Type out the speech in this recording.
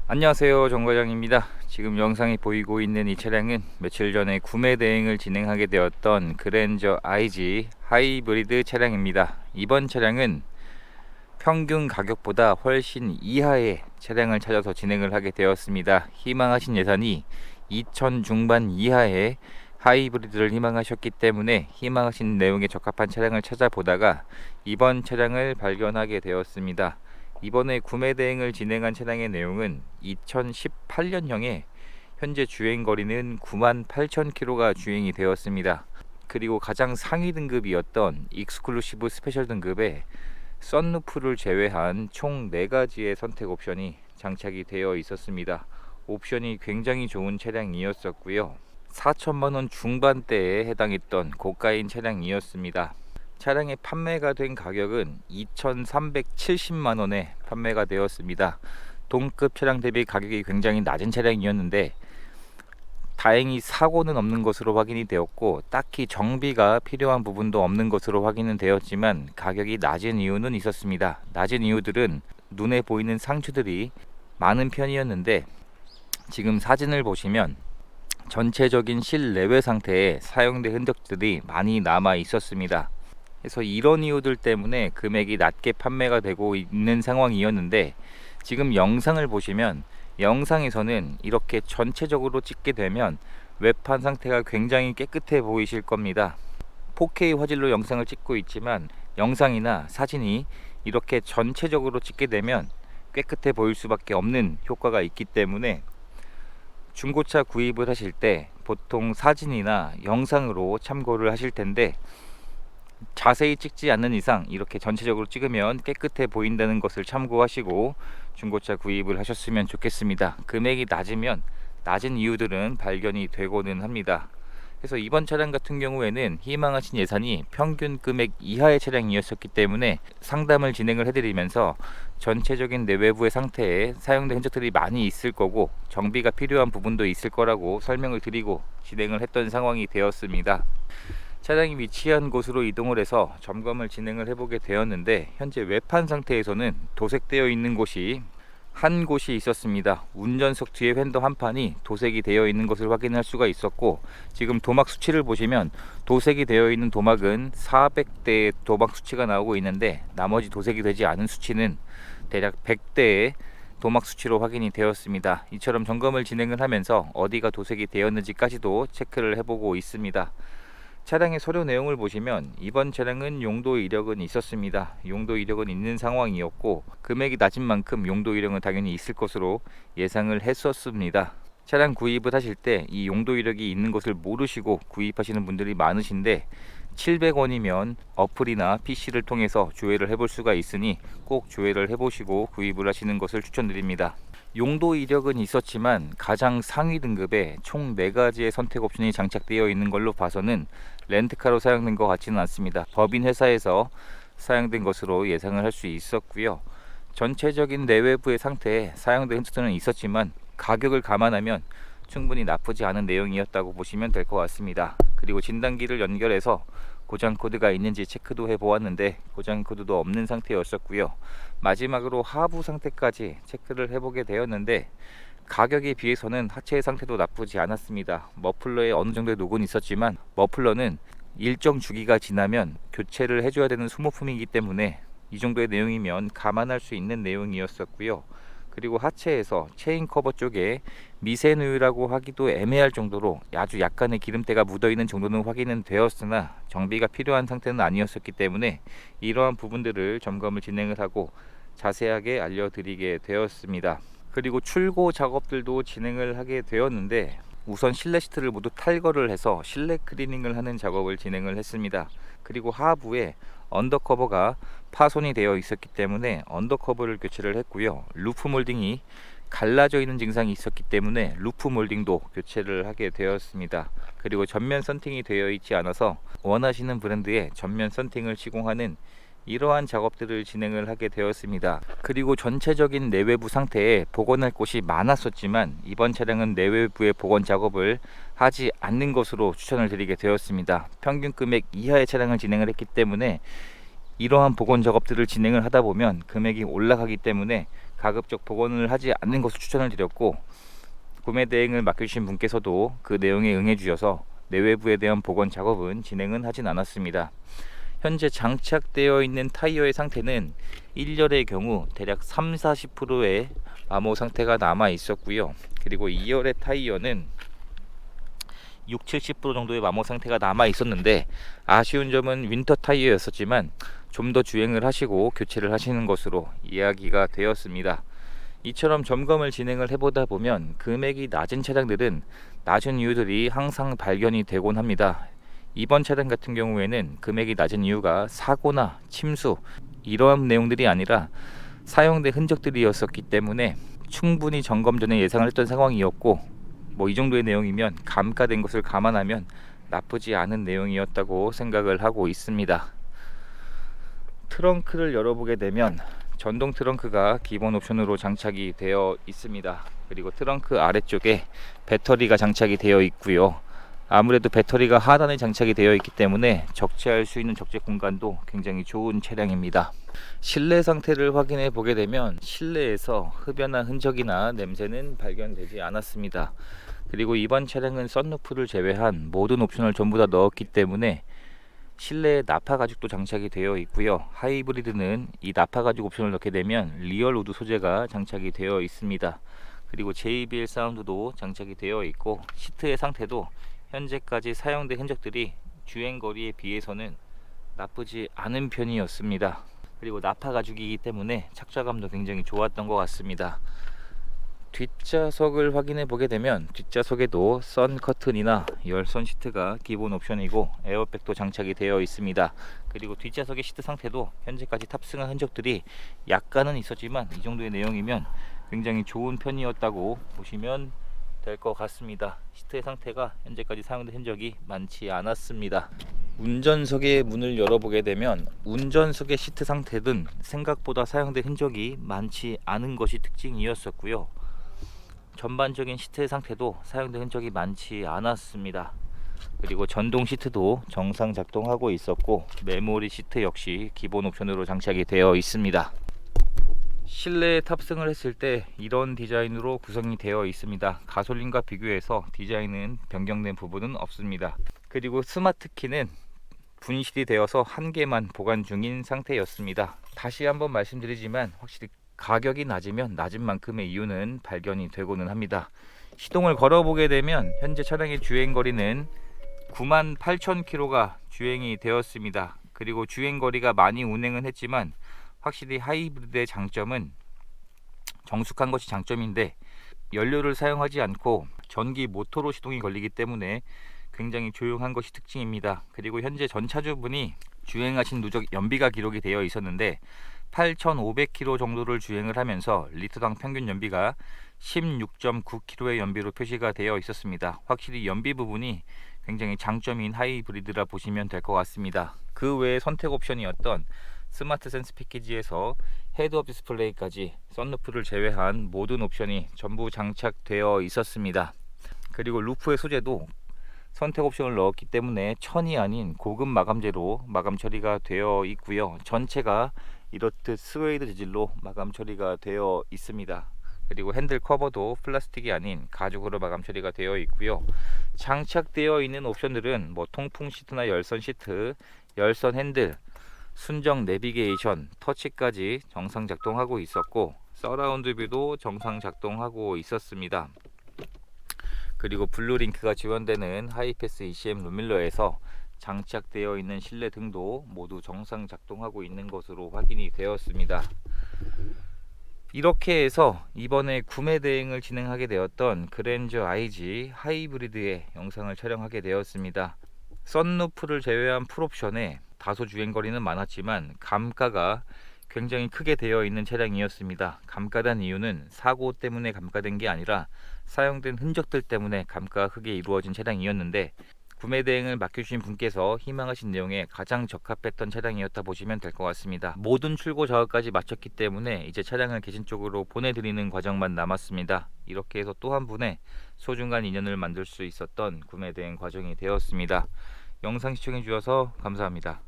안녕하세요, 정 과장입니다. 지금 영상이 보이고 있는 이 차량은 며칠 전에 구매 대행을 진행하게 되었던 그랜저 IG 하이브리드 차량입니다. 이번 차량은 평균 가격보다 훨씬 이하의 차량을 찾아서 진행을 하게 되었습니다. 희망하신 예산이 2천 중반 이하의 하이브리드를 희망하셨기 때문에 희망하신 내용에 적합한 차량을 찾아보다가 이번 차량을 발견하게 되었습니다. 이번에 구매 대행을 진행한 차량의 내용은 2018년형에 현재 주행 거리는 98,000km가 주행이 되었습니다. 그리고 가장 상위 등급이었던 익스클루시브 스페셜 등급에 썬루프를 제외한 총 4가지의 선택 옵션이 장착이 되어 있었습니다. 옵션이 굉장히 좋은 차량이었었고요. 4천만원 중반대에 해당했던 고가인 차량이었습니다. 차량의 판매가 된 가격은 2,370만원에 판매가 되었습니다. 동급 차량 대비 가격이 굉장히 낮은 차량이었는데 다행히 사고는 없는 것으로 확인이 되었고 딱히 정비가 필요한 부분도 없는 것으로 확인은 되었지만 가격이 낮은 이유는 있었습니다. 낮은 이유들은 눈에 보이는 상처들이 많은 편이었는데 지금 사진을 보시면 전체적인 실내외 상태에 사용된 흔적들이 많이 남아 있었습니다. 그래서 이런 이유들 때문에 금액이 낮게 판매가 되고 있는 상황이었는데 지금 영상을 보시면 영상에서는 이렇게 전체적으로 찍게 되면 외판 상태가 굉장히 깨끗해 보이실 겁니다. 4K 화질로 영상을 찍고 있지만 영상이나 사진이 이렇게 전체적으로 찍게 되면 깨끗해 보일 수밖에 없는 효과가 있기 때문에 중고차 구입을 하실 때 보통 사진이나 영상으로 참고를 하실 텐데 자세히 찍지 않는 이상 이렇게 전체적으로 찍으면 깨끗해 보인다는 것을 참고하시고 중고차 구입을 하셨으면 좋겠습니다. 금액이 낮으면 낮은 이유들은 발견이 되고는 합니다. 그래서 이번 차량 같은 경우에는 희망하신 예산이 평균 금액 이하의 차량이었기 때문에 상담을 진행을 해드리면서 전체적인 내외부의 상태에 사용된 흔적들이 많이 있을 거고 정비가 필요한 부분도 있을 거라고 설명을 드리고 진행을 했던 상황이 되었습니다. 차량이 위치한 곳으로 이동을 해서 점검을 진행을 해보게 되었는데 현재 외판 상태에서는 도색되어 있는 곳이 한 곳이 있었습니다. 운전석 뒤에 휀더 한 판이 도색이 되어 있는 것을 확인할 수가 있었고 지금 도막 수치를 보시면 도색이 되어 있는 도막은 400대의 도막 수치가 나오고 있는데 나머지 도색이 되지 않은 수치는 대략 100대의 도막 수치로 확인이 되었습니다. 이처럼 점검을 진행을 하면서 어디가 도색이 되었는지까지도 체크를 해보고 있습니다. 차량의 서류 내용을 보시면 이번 차량은 용도 이력은 있었습니다. 용도 이력은 있는 상황이었고 금액이 낮은 만큼 용도 이력은 당연히 있을 것으로 예상을 했었습니다. 차량 구입을 하실 때 이 용도 이력이 있는 것을 모르시고 구입하시는 분들이 많으신데 700원이면 어플이나 PC를 통해서 조회를 해볼 수가 있으니 꼭 조회를 해보시고 구입을 하시는 것을 추천드립니다. 용도 이력은 있었지만 가장 상위 등급에 총 4가지의 선택 옵션이 장착되어 있는 걸로 봐서는 렌트카로 사용된 것 같지는 않습니다. 법인 회사에서 사용된 것으로 예상을 할 수 있었고요. 전체적인 내외부의 상태에 사용된 흔적들은 있었지만 가격을 감안하면 충분히 나쁘지 않은 내용이었다고 보시면 될 것 같습니다. 그리고 진단기를 연결해서 고장 코드가 있는지 체크도 해보았는데 고장 코드도 없는 상태였었고요. 마지막으로 하부 상태까지 체크를 해보게 되었는데 가격에 비해서는 하체 상태도 나쁘지 않았습니다. 머플러에 어느 정도의 녹은 있었지만 머플러는 일정 주기가 지나면 교체를 해줘야 되는 소모품이기 때문에 이 정도의 내용이면 감안할 수 있는 내용이었었고요. 그리고 하체에서 체인 커버 쪽에 미세누유라고 하기도 애매할 정도로 아주 약간의 기름때가 묻어있는 정도는 확인은 되었으나 정비가 필요한 상태는 아니었기 때문에 이러한 부분들을 점검을 진행을 하고 자세하게 알려드리게 되었습니다. 그리고 출고 작업들도 진행을 하게 되었는데 우선 실내 시트를 모두 탈거를 해서 실내 클리닝을 하는 작업을 진행을 했습니다. 그리고 하부에 언더커버가 파손이 되어 있었기 때문에 언더커버를 교체를 했고요. 루프 몰딩이 갈라져 있는 증상이 있었기 때문에 루프 몰딩도 교체를 하게 되었습니다. 그리고 전면 선팅이 되어 있지 않아서 원하시는 브랜드의 전면 선팅을 시공하는 이러한 작업들을 진행을 하게 되었습니다. 그리고 전체적인 내외부 상태에 복원할 곳이 많았었지만 이번 차량은 내외부의 복원 작업을 하지 않는 것으로 추천을 드리게 되었습니다. 평균 금액 이하의 차량을 진행을 했기 때문에 이러한 복원 작업들을 진행을 하다 보면 금액이 올라가기 때문에 가급적 복원을 하지 않는 것을 추천을 드렸고, 구매 대행을 맡겨주신 분께서도 그 내용에 응해 주셔서 내외부에 대한 복원 작업은 진행은 하진 않았습니다. 현재 장착되어 있는 타이어의 상태는 1열의 경우 대략 30-40%의 마모 상태가 남아 있었고요. 그리고 2열의 타이어는 60-70% 정도의 마모 상태가 남아 있었는데, 아쉬운 점은 윈터 타이어였었지만 좀 더 주행을 하시고 교체를 하시는 것으로 이야기가 되었습니다. 이처럼 점검을 진행을 해보다 보면 금액이 낮은 차량들은 낮은 이유들이 항상 발견이 되곤 합니다. 이번 차량 같은 경우에는 금액이 낮은 이유가 사고나 침수 이러한 내용들이 아니라 사용된 흔적들이었었기 때문에 충분히 점검 전에 예상을 했던 상황이었고, 뭐 이 정도의 내용이면 감가된 것을 감안하면 나쁘지 않은 내용이었다고 생각을 하고 있습니다. 트렁크를 열어보게 되면 전동 트렁크가 기본 옵션으로 장착이 되어 있습니다. 그리고 트렁크 아래쪽에 배터리가 장착이 되어 있고요. 아무래도 배터리가 하단에 장착이 되어 있기 때문에 적재할 수 있는 적재 공간도 굉장히 좋은 차량입니다. 실내 상태를 확인해 보게 되면 실내에서 흡연한 흔적이나 냄새는 발견되지 않았습니다. 그리고 이번 차량은 썬루프를 제외한 모든 옵션을 전부 다 넣었기 때문에 실내에 나파 가죽도 장착이 되어 있고요. 하이브리드는 이 나파 가죽 옵션을 넣게 되면 리얼 우드 소재가 장착이 되어 있습니다. 그리고 JBL 사운드도 장착이 되어 있고, 시트의 상태도 현재까지 사용된 흔적들이 주행거리에 비해서는 나쁘지 않은 편이었습니다. 그리고 나파 가죽이기 때문에 착좌감도 굉장히 좋았던 것 같습니다. 뒷좌석을 확인해 보게 되면 뒷좌석에도 선 커튼이나 열선 시트가 기본 옵션이고 에어백도 장착이 되어 있습니다. 그리고 뒷좌석의 시트 상태도 현재까지 탑승한 흔적들이 약간은 있었지만 이 정도의 내용이면 굉장히 좋은 편이었다고 보시면 될 것 같습니다. 시트의 상태가 현재까지 사용된 흔적이 많지 않았습니다. 운전석의 문을 열어보게 되면 운전석의 시트 상태는 생각보다 사용된 흔적이 많지 않은 것이 특징이었었고요. 전반적인 시트의 상태도 사용된 흔적이 많지 않았습니다. 그리고 전동 시트도 정상 작동하고 있었고, 메모리 시트 역시 기본 옵션으로 장착이 되어 있습니다. 실내에 탑승을 했을 때 이런 디자인으로 구성이 되어 있습니다. 가솔린과 비교해서 디자인은 변경된 부분은 없습니다. 그리고 스마트 키는 분실이 되어서 한 개만 보관 중인 상태였습니다. 다시 한번 말씀드리지만 확실히 가격이 낮으면 낮은 만큼의 이유는 발견이 되고는 합니다. 시동을 걸어보게 되면 현재 차량의 주행거리는 98,000km가 주행이 되었습니다. 그리고 주행거리가 많이 운행은 했지만 확실히 하이브리드의 장점은 정숙한 것이 장점인데, 연료를 사용하지 않고 전기 모터로 시동이 걸리기 때문에 굉장히 조용한 것이 특징입니다. 그리고 현재 전 차주분이 주행하신 누적 연비가 기록이 되어 있었는데 8,500km 정도를 주행을 하면서 리터당 평균 연비가 16.9km의 연비로 표시가 되어 있었습니다. 확실히 연비 부분이 굉장히 장점인 하이브리드라 보시면 될 것 같습니다. 그 외에 선택 옵션이었던 스마트 센스 패키지에서 헤드업 디스플레이까지 썬루프를 제외한 모든 옵션이 전부 장착되어 있었습니다. 그리고 루프의 소재도 선택 옵션을 넣었기 때문에 천이 아닌 고급 마감재로 마감 처리가 되어 있고요. 전체가 이렇듯 스웨이드 재질로 마감 처리가 되어 있습니다. 그리고 핸들 커버도 플라스틱이 아닌 가죽으로 마감 처리가 되어 있고요. 장착되어 있는 옵션들은 통풍 시트나 열선 시트, 열선 핸들, 순정 내비게이션, 터치까지 정상 작동하고 있었고, 서라운드 뷰도 정상 작동하고 있었습니다. 그리고 블루링크가 지원되는 하이패스 ECM 룸밀러에서 장착되어 있는 실내 등도 모두 정상 작동하고 있는 것으로 확인이 되었습니다. 이렇게 해서 이번에 구매 대행을 진행하게 되었던 그랜저 IG 하이브리드의 영상을 촬영하게 되었습니다. 썬루프를 제외한 풀옵션에 다소 주행거리는 많았지만 감가가 굉장히 크게 되어 있는 차량이었습니다. 감가된 이유는 사고 때문에 감가된 게 아니라 사용된 흔적들 때문에 감가가 크게 이루어진 차량이었는데, 구매 대행을 맡겨주신 분께서 희망하신 내용에 가장 적합했던 차량이었다 보시면 될 것 같습니다. 모든 출고 작업까지 마쳤기 때문에 이제 차량을 계신 쪽으로 보내드리는 과정만 남았습니다. 이렇게 해서 또 한 분의 소중한 인연을 만들 수 있었던 구매 대행 과정이 되었습니다. 영상 시청해 주셔서 감사합니다.